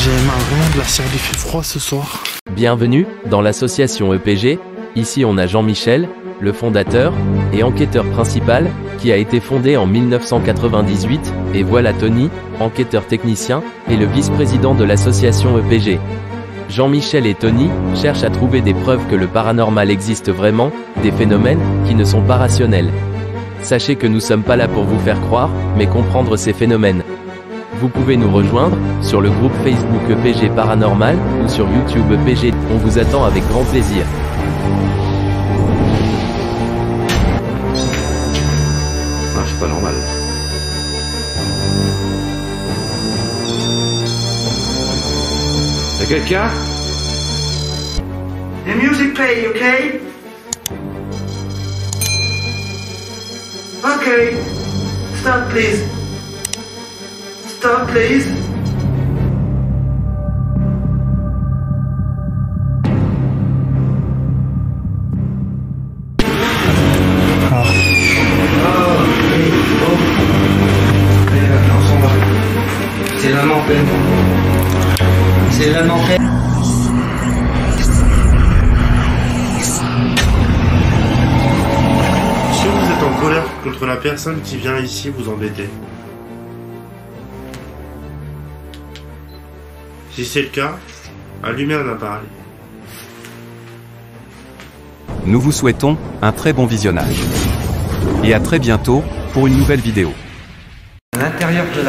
J'ai les mains vraiment glaciales, il fait froid ce soir. Bienvenue dans l'association EPG. Ici on a Jean-Michel, le fondateur et enquêteur principal, qui a été fondé en 1998, et voilà Tony, enquêteur technicien, et le vice-président de l'association EPG. Jean-Michel et Tony cherchent à trouver des preuves que le paranormal existe vraiment, des phénomènes qui ne sont pas rationnels. Sachez que nous sommes pas là pour vous faire croire, mais comprendre ces phénomènes. Vous pouvez nous rejoindre sur le groupe Facebook EPG Paranormal ou sur YouTube EPG. On vous attend avec grand plaisir. Ah, c'est pas normal. Y'a quelqu'un? The music play, okay? Okay. Stop, please. Stop, please. C'est vraiment peine. C'est vraiment peine. Est-ce que vous êtes en colère contre la personne qui vient ici vous embêter? Si c'est le cas, allumez un appareil. Nous vous souhaitons un très bon visionnage. Et à très bientôt pour une nouvelle vidéo. À l'intérieur de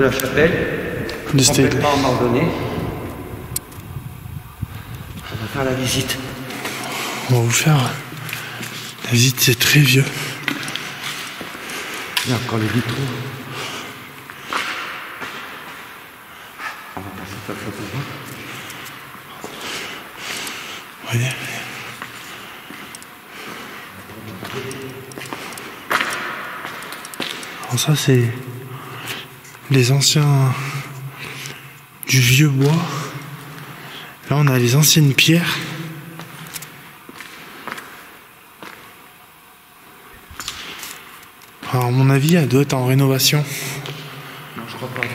la chapelle, complètement abandonnée. On va faire la visite. On va vous faire la visite, c'est très vieux. Il y a encore les vitraux. On va passer ta photo. Voyez. Alors ça c'est les anciens du vieux bois. Là on a les anciennes pierres. Alors à mon avis elle doit être en rénovation. Non, je crois pas.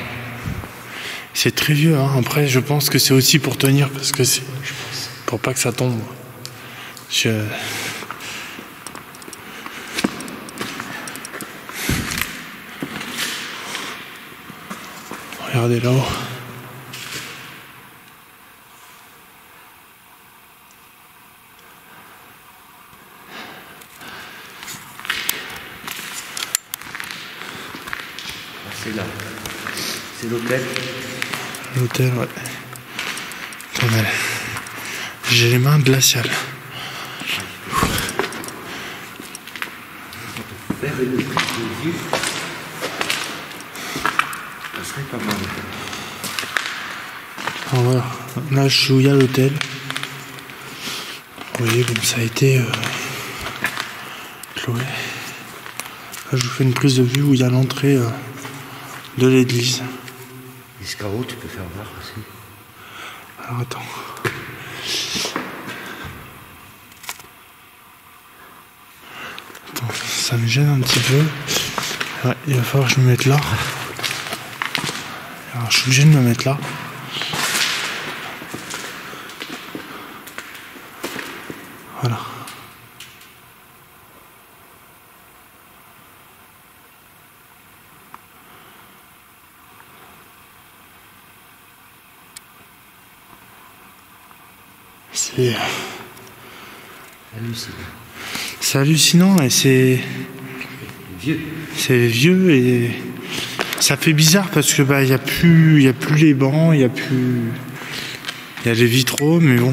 C'est très vieux hein. Après je pense que c'est aussi pour tenir parce que c'est pour pas que ça tombe. Regardez là-haut. C'est là. C'est l'hôtel. L'hôtel, ouais. Attendez. J'ai les mains glaciales. Faire une prise de vue. Ça serait pas mal. Alors voilà. Là, je suis où il y a l'hôtel. Vous voyez comme ça a été cloué. Là, je vous fais une prise de vue où il y a l'entrée de l'église. L'escarreau, tu peux faire voir aussi. Alors attends. Attends, ça me gêne un petit peu. Ouais, il va falloir que je me mette là. Alors je suis obligé de me mettre là. Voilà. C'est hallucinant et c'est vieux et ça fait bizarre parce que bah y a plus les bancs, il y a les vitraux mais bon.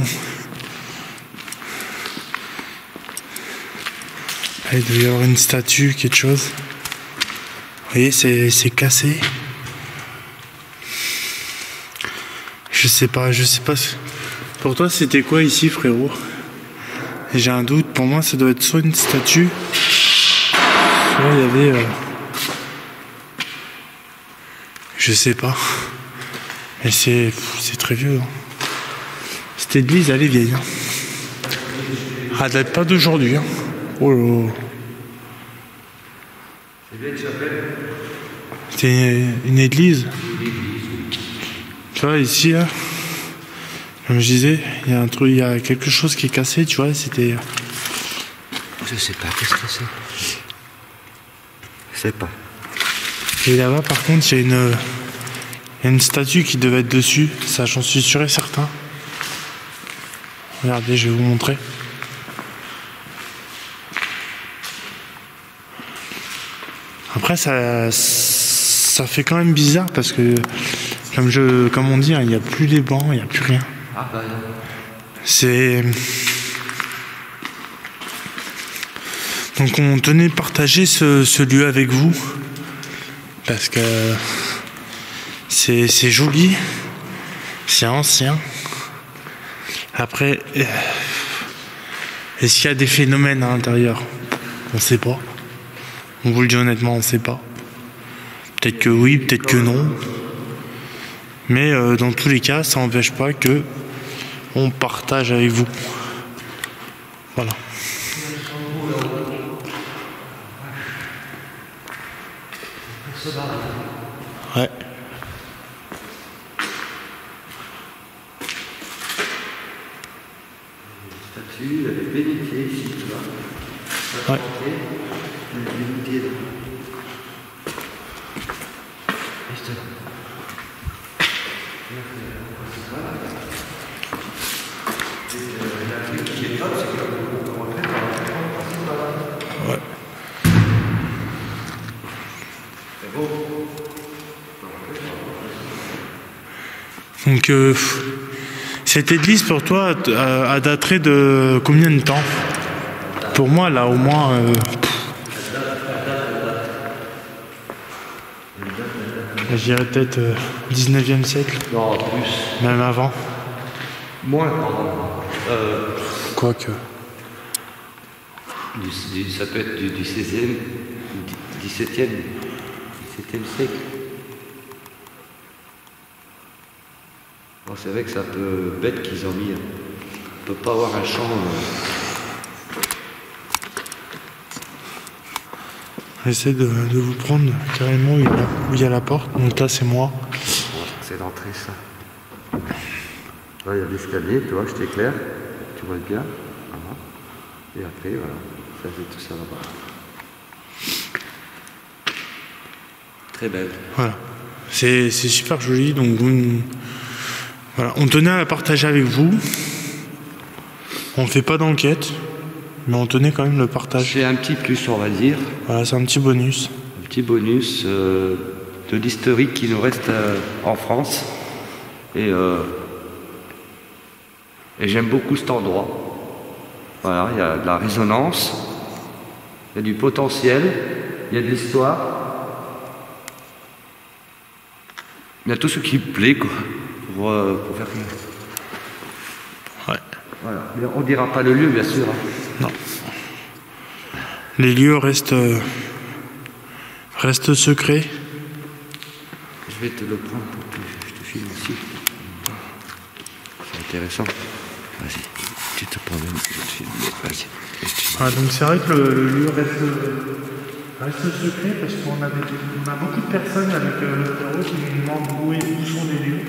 Là, il doit y avoir une statue, quelque chose. Vous voyez, c'est cassé. Je sais pas. Pour toi, c'était quoi ici, frérot? J'ai un doute. Pour moi, ça doit être soit une statue, soit il y avait... Je sais pas. Mais c'est très vieux. Hein. Cette église, elle est vieille. Hein. Elle date pas d'aujourd'hui. Hein. Oh là. C'est une église. Tu vois, ici, là, comme je disais, il y a un truc, il y a quelque chose qui est cassé, tu vois, c'était... Je sais pas, qu'est-ce que c'est? Je sais pas. Et là-bas, par contre, il y a une statue qui devait être dessus, ça j'en suis sûr et certain. Regardez, je vais vous montrer. Après, ça fait quand même bizarre parce que, comme on dit, hein, il n'y a plus les bancs, il n'y a plus rien. Ah bah non. C'est... Donc on tenait de partager ce lieu avec vous parce que c'est joli, c'est ancien. Après, est-ce qu'il y a des phénomènes à l'intérieur? On ne sait pas. On vous le dit honnêtement, on ne sait pas. Peut-être que oui, peut-être que non. Mais dans tous les cas, ça n'empêche pas que on partage avec vous. Voilà. Ouais. Statue, elle est bénéfiée ici, tu vois. Ouais. Ouais. Donc cette église pour toi a daté de combien de temps? Pour moi là au moins je dirais peut-être 19e siècle. Non, plus. Même avant. Moins, pardon. Quoique. Ça peut être du 16e, 17e siècle. Bon, c'est vrai que c'est un peu bête qu'ils ont mis. On peut pas avoir un champ. J'essaie de vous prendre carrément où il y a la porte. Donc là c'est moi. C'est l'entrée ça. Là il y a l'escalier, tu vois, je t'éclaire. Tu vois bien. Voilà. Et après, voilà. Ça fait tout ça là-bas. Très belle. Voilà. C'est super joli. Donc voilà. On tenait à la partager avec vous. On ne fait pas d'enquête. Mais on tenait quand même le partage. C'est un petit plus, on va dire. Voilà, c'est un petit bonus. Un petit bonus de l'historique qui nous reste en France. Et j'aime beaucoup cet endroit. Voilà, il y a de la résonance, il y a du potentiel, il y a de l'histoire. Il y a tout ce qui me plaît, quoi, pour faire Ouais. Voilà. Mais on ne dira pas le lieu, bien sûr. Hein. Non. Les lieux restent secrets. Je vais te le prendre pour que je te filme aussi. C'est intéressant. Vas-y, tu te prends même, je te filme. Vas-y. Ah, donc c'est vrai que le lieu reste secret parce qu'on a beaucoup de personnes avec le frérot qui nous demandent où sont les lieux.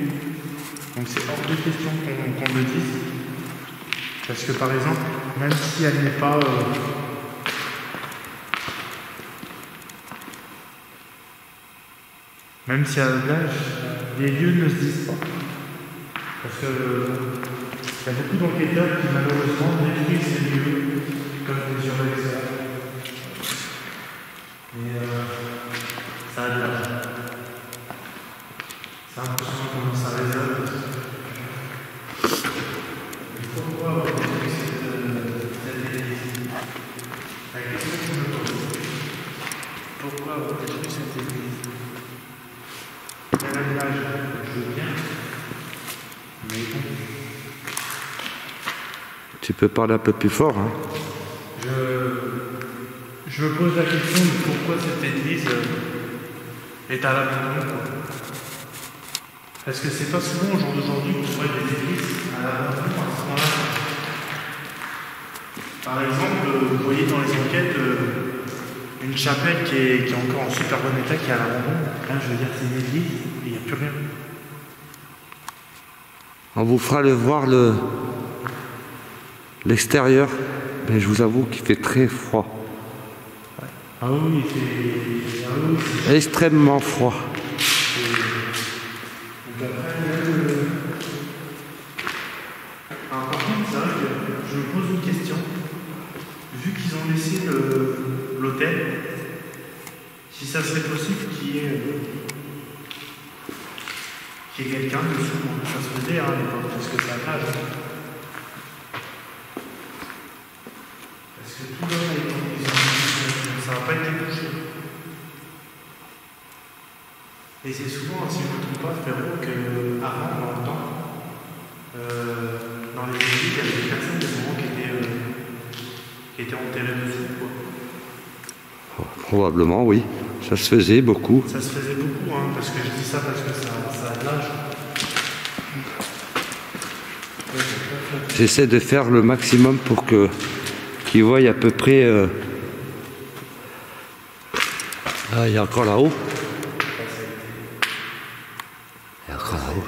Donc c'est hors de question qu'on le dise. Parce que par exemple, même si elle n'est pas... même si à l'âge, les lieux ne se disent pas. Parce que il y a beaucoup d'enquêteurs qui malheureusement détruisent ces lieux comme des urbanisateurs. Et ça a de l'âge. C'est impressionnant comment ça résonne. Pourquoi avoir détruit cette église? La question que je me pose. Pourquoi avoir détruit cette église? Il y a l'âge, je veux bien. Mais bon. Tu peux parler un peu plus fort, hein. Je me pose la question de pourquoi cette église est à l'abandon. Parce que c'est pas souvent au jour d'aujourd'hui qu'on voit des églises à l'abandon à ce moment-là. Par exemple, vous voyez dans les enquêtes une chapelle qui est encore en super bon état, qui est à l'abandon. Là, je veux dire, c'est une église et il n'y a plus rien. On vous fera voir l'extérieur, mais je vous avoue qu'il fait très froid. Ah oui, c'est... Ah oui, c'est... Extrêmement froid. Donc après, alors, par contre, c'est vrai que je me pose une question. Vu qu'ils ont laissé l'hôtel, si ça serait possible qu'il y ait quelqu'un dessous, ça se faisait à l'époque, parce que c'est à plage. Parce que tout le monde ça n'a pas été bouché. Et c'est souvent, si je ne me trompe pas, frérot, qu'avant, dans le temps, dans les églises, il y avait des personnes qui étaient enterrées dessous, quoi. Probablement, oui. Ça se faisait beaucoup. Ça se faisait beaucoup, hein, parce que je dis ça parce que ça a de l'âge. J'essaie de faire le maximum pour qu'ils voient à peu près... Ah, il y a encore là-haut. Il y a encore là-haut.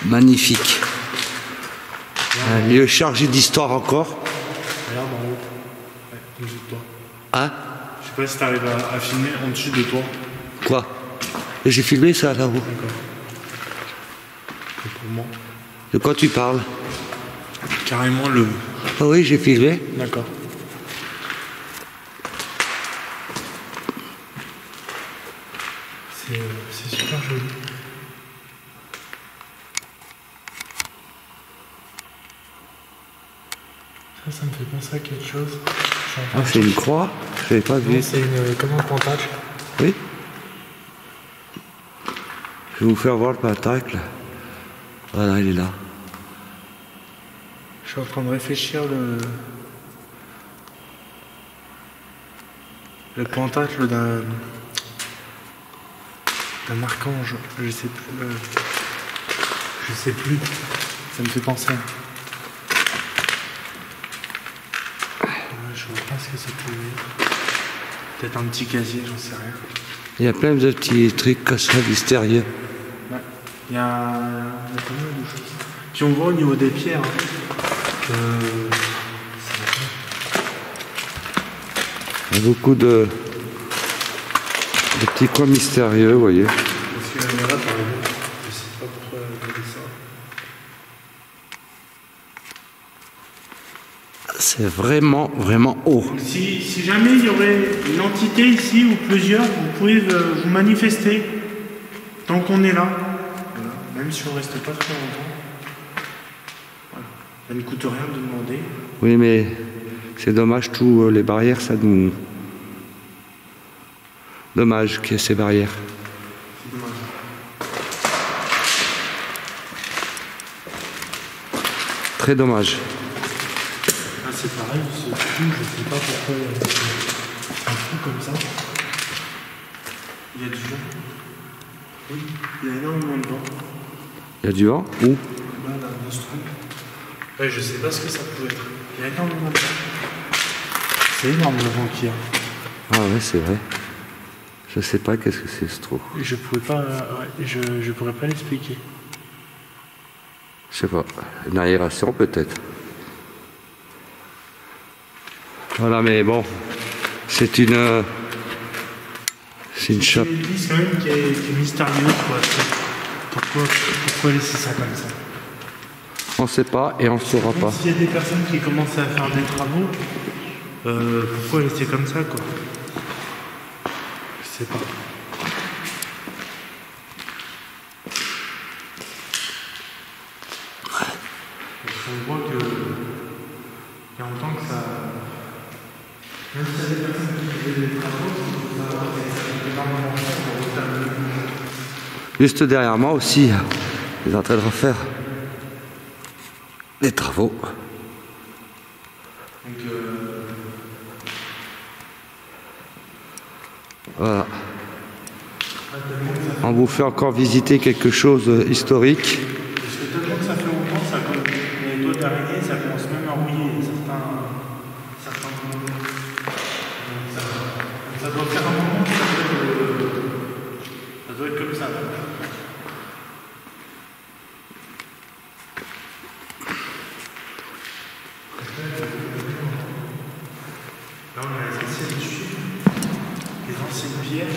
Magnifique. Un lieu chargé d'histoire encore. Regarde en haut. Ouais, en dessous de toi. Hein? Je sais pas si tu arrives à filmer en dessus de toi. Quoi? J'ai filmé ça là-haut. D'accord. Et pour moi. De quoi tu parles? Carrément le... Ah oui, j'ai filmé. D'accord. C'est super joli. Ça me fait penser à quelque chose. Ah, c'est une croix? Je n'avais pas vu. C'est une... Comme un pentacle. Oui. Je vais vous faire voir le pentacle. Voilà, il est là. Je suis en train de réfléchir le pentacle d'un archange. Je sais plus. Je sais plus. Ça me fait penser. Je vois pas ce que ça peut être. Peut-être un petit casier, j'en sais rien. Il y a plein de petits trucs comme ça mystérieux. Ouais. Il y a pas mal de choses. Puis on voit au niveau des pierres que Il y a beaucoup de petits coins mystérieux, vous voyez. parce que là, par exemple, je sais pas pourquoi regarder ça. C'est vraiment, vraiment haut. Si jamais il y aurait une entité ici ou plusieurs, vous pouvez vous manifester tant qu'on est là. Voilà. Même si on reste pas trop longtemps. Voilà. Ça ne coûte rien de demander. Oui, mais c'est dommage, tous les barrières, ça nous... Dommage qu'il y ait ces barrières. C'est dommage. Très dommage. Ah, c'est pareil, ce trou, je sais pas pourquoi il y a un trou comme ça. Il y a du vent. Oui, il y a énormément de vent. Il y a du vent? Où? Là, dans ce trou. Ouais, je sais pas ce que ça peut être. Il y a énormément de vent. C'est énorme le vent qu'il y a. Ah ouais, c'est vrai. Je sais pas qu'est-ce que c'est ce trou. Je pouvais pas, je pourrais pas l'expliquer. Je sais pas. Une aération peut-être. Voilà, mais bon, c'est une C'est chape. une église quand même qui est mystérieuse, quoi. Pourquoi laisser ça comme ça? On sait pas et on ne saura pas. S'il y a des personnes qui commencent à faire des travaux, pourquoi laisser comme ça, quoi? Je sais pas. On voit que il y a longtemps que ça... Même s'il y a des personnes qui faisaient des travaux, ça va avoir énormément de temps pour refaire. Juste derrière moi aussi, ils sont en train de refaire des travaux. Donc, Voilà. On vous fait encore visiter quelque chose historique. parce que tellement que ça fait longtemps, ça commence, les doigts d'araignée, ça commence même à rouiller certains moments. Ça doit faire un moment que doit être comme ça. Là, on a les anciennes tuiles, les anciennes pierres.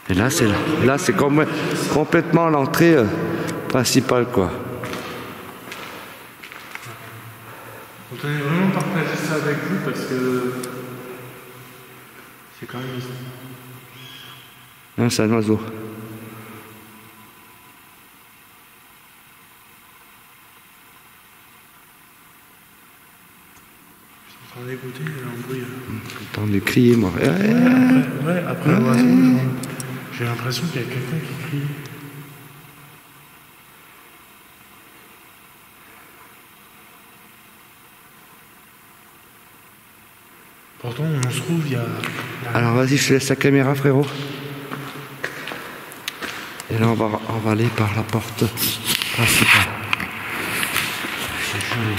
Et là, c'est complètement l'entrée principale, quoi. On tenait vraiment partager ça avec vous parce que c'est quand même... Non, c'est un oiseau. En train d'écouter, il y a un bruit. J'ai entendu crier, moi. Après l'oiseau, j'ai l'impression qu'il y a quelqu'un qui crie. Pourtant, on se trouve, il y a... Alors, vas-y, je te laisse la caméra, frérot. Et là, on va aller par la porte principale. C'est joli.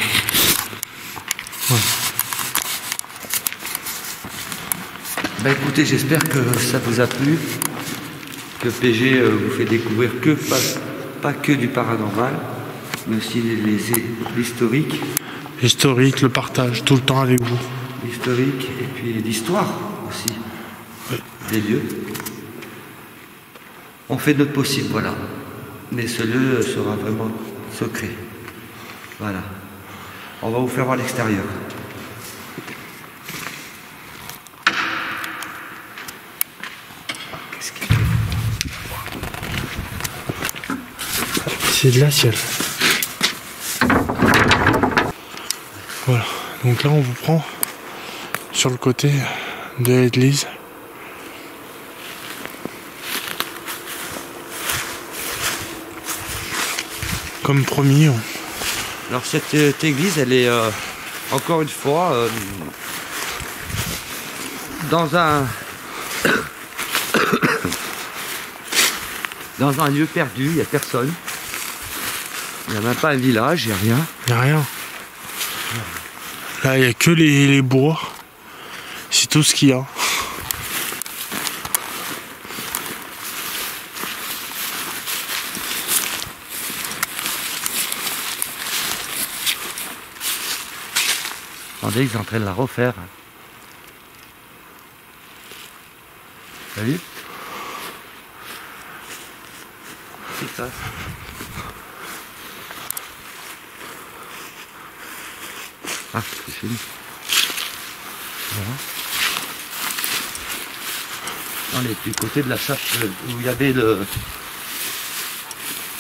Ouais. Bah écoutez, j'espère que ça vous a plu, que PG vous fait découvrir pas que du paranormal, mais aussi l'historique. L'historique, le partage, tout le temps avec vous. L'historique et puis l'histoire aussi, oui. Des lieux. On fait notre possible, voilà. Mais ce lieu sera vraiment secret. Voilà. On va vous faire voir l'extérieur. C'est de la ciel. Voilà. Donc là, on vous prend sur le côté de l'église. Comme promis. Alors cette église, elle est encore une fois dans un lieu perdu, il n'y a personne. Il n'y a même pas un village, il n'y a rien. Il n'y a rien. Là, il n'y a que les bois. C'est tout ce qu'il y a. Attendez, ils sont en train de la refaire. T'as vu? C'est ça. Ah, c'est fini. Voilà. On est du côté de la chasse où il y avait de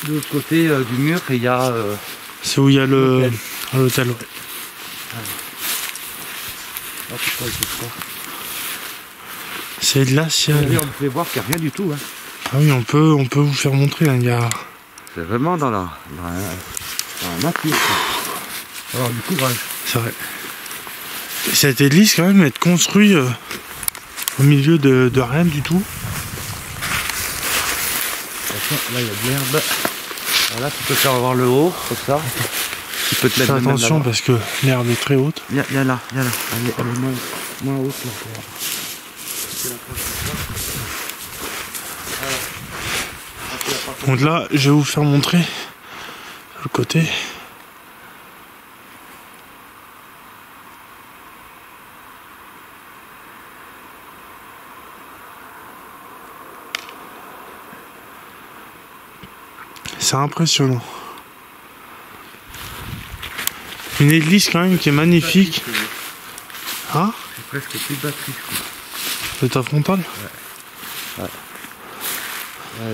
l'autre côté du mur et il y a... c'est où il y a l'hôtel. Ouais. Ah, c'est de la ciel. On peut voir qu'il n'y a rien du tout. Hein. Ah oui, on peut vous faire montrer. Hein, il y a... C'est vraiment dans la nature. Alors du courage. C'est vrai. Cette église quand même est construite au milieu de rien du tout. Attention, là il y a de l'herbe. Voilà, tu peux faire voir le haut, comme ça. Tu peux te mettre attention parce que l'herbe est très haute. Viens là. Elle est moins haute là. Donc là, je vais vous faire montrer le côté. C'est impressionnant. Une église quand même qui est magnifique. Hein? J'ai presque plus de batterie. De ta frontale? Ouais,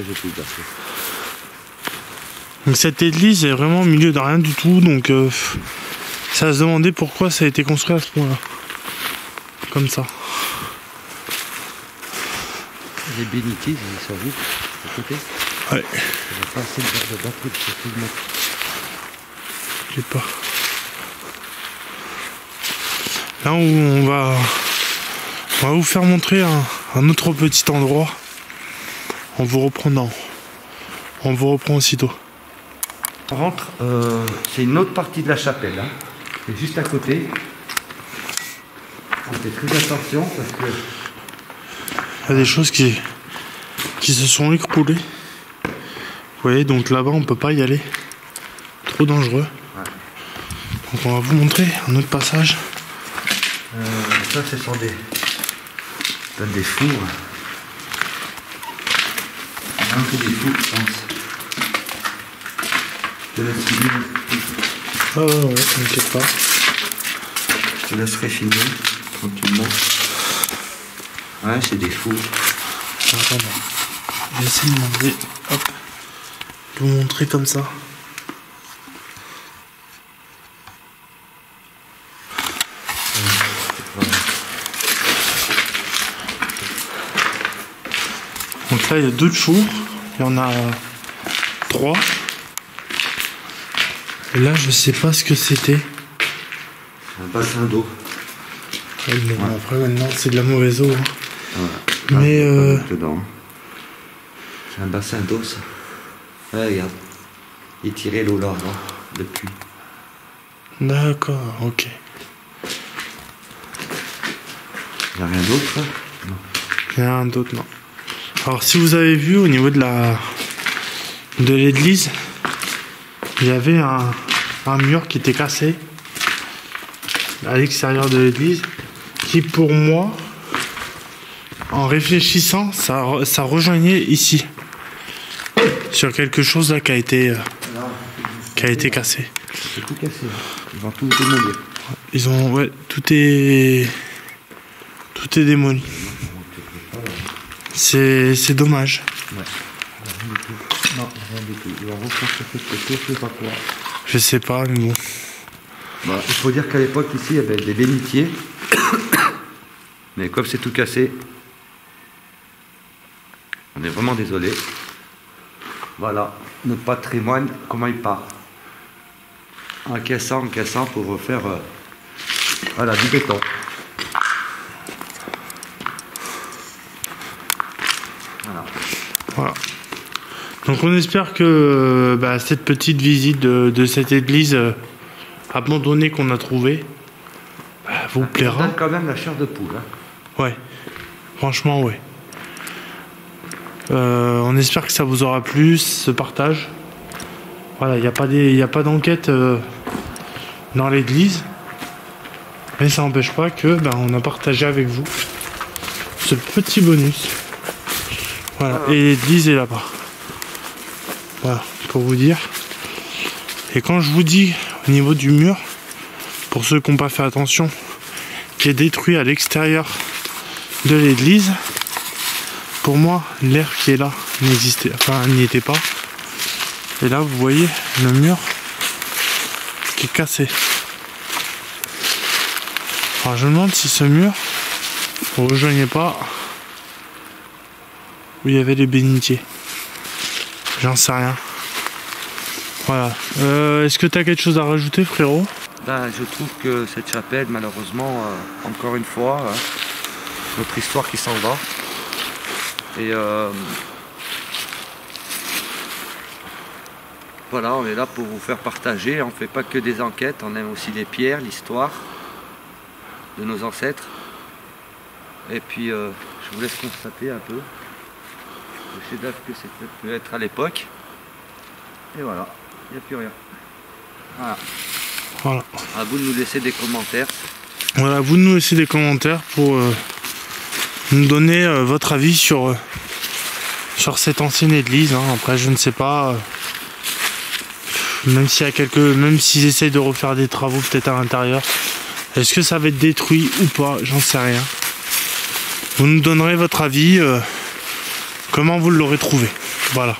j'ai plus de batterie. Donc cette église est vraiment au milieu de rien du tout, donc ça se demandait pourquoi ça a été construit à ce point-là. Comme ça. Les bénitiers, ils sont où? À côté. Ouais. Il va pas assez de batterie pour tout le mettre. J'ai pas. Là où on va vous faire montrer un autre petit endroit en vous reprenant. On vous reprend aussitôt. On rentre, c'est une autre partie de la chapelle, hein. C'est juste à côté. On fait très attention parce que Il y a des choses qui se sont écroulées. Vous voyez, donc là-bas on peut pas y aller. Trop dangereux. Ouais. Donc on va vous montrer un autre passage. ça ce sont des fours. Un peu des fours, je pense. Je te laisse filmer. Ah ouais, t'inquiète pas. Je te laisserai filmer tranquillement. Ouais, c'est des fours. Attends, je vais essayer de demander, hop, de vous montrer comme ça. Donc là il y a 2 fours, il y en a 3. Et là je sais pas ce que c'était. Un bassin d'eau. Ouais, bon, après maintenant c'est de la mauvaise eau. Hein. Voilà. Mais dedans. C'est un bassin d'eau ça. Ouais, regarde. Il tirait l'eau là, depuis. d'accord, ok. Il n'y a rien d'autre hein? Non. Il y a rien d'autre, non. Alors si vous avez vu au niveau de l'église, il y avait un mur qui était cassé à l'extérieur de l'église, qui pour moi, en réfléchissant, ça rejoignait ici, sur quelque chose là qui a été cassé. C'est tout cassé. Ils vont tout démolir. Ils ont, ouais, tout est démoli. C'est dommage. Ouais. Non, rien du tout. Ils vont reconstruire ce côté, je sais pas quoi. Je sais pas, mais bon. Bah, il faut dire qu'à l'époque ici il y avait des bénitiers. Mais comme c'est tout cassé, on est vraiment désolé. Voilà, notre patrimoine, comment il part. Encaissant pour refaire voilà, du béton. Voilà. Donc on espère que cette petite visite de cette église abandonnée qu'on a trouvée vous plaira. Ça donne quand même la chair de poule. Hein. Ouais, franchement ouais. On espère que ça vous aura plu, ce partage. Voilà, il n'y a pas d'enquête dans l'église. Mais ça n'empêche pas que on a partagé avec vous ce petit bonus. Voilà, et l'église est là-bas. Voilà, pour vous dire. Et quand je vous dis au niveau du mur, pour ceux qui n'ont pas fait attention, qui est détruit à l'extérieur de l'église, pour moi, l'air qui est là n'existait, enfin n'y était pas. Et là, vous voyez le mur qui est cassé. Alors je me demande si ce mur ne rejoignait pas où il y avait les bénitiers. J'en sais rien. Voilà. Est-ce que tu as quelque chose à rajouter, frérot? Je trouve que cette chapelle, malheureusement, encore une fois, notre histoire qui s'en va. Et voilà, on est là pour vous faire partager. On ne fait pas que des enquêtes, on aime aussi les pierres, l'histoire de nos ancêtres. Et puis, je vous laisse constater un peu le chef-d'œuvre que c'était peut être à l'époque. Et voilà, il n'y a plus rien. Voilà. Voilà. À vous de nous laisser des commentaires. Voilà, vous de nous laisser des commentaires pour nous donner votre avis sur cette ancienne église. Hein. Après, je ne sais pas. Même s'ils essayent de refaire des travaux peut-être à l'intérieur, est-ce que ça va être détruit ou pas? J'en sais rien. Vous nous donnerez votre avis, comment vous l'aurez trouvé. Voilà.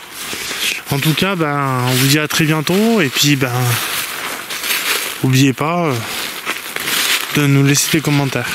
En tout cas, on vous dit à très bientôt. Et puis, n'oubliez pas de nous laisser des commentaires.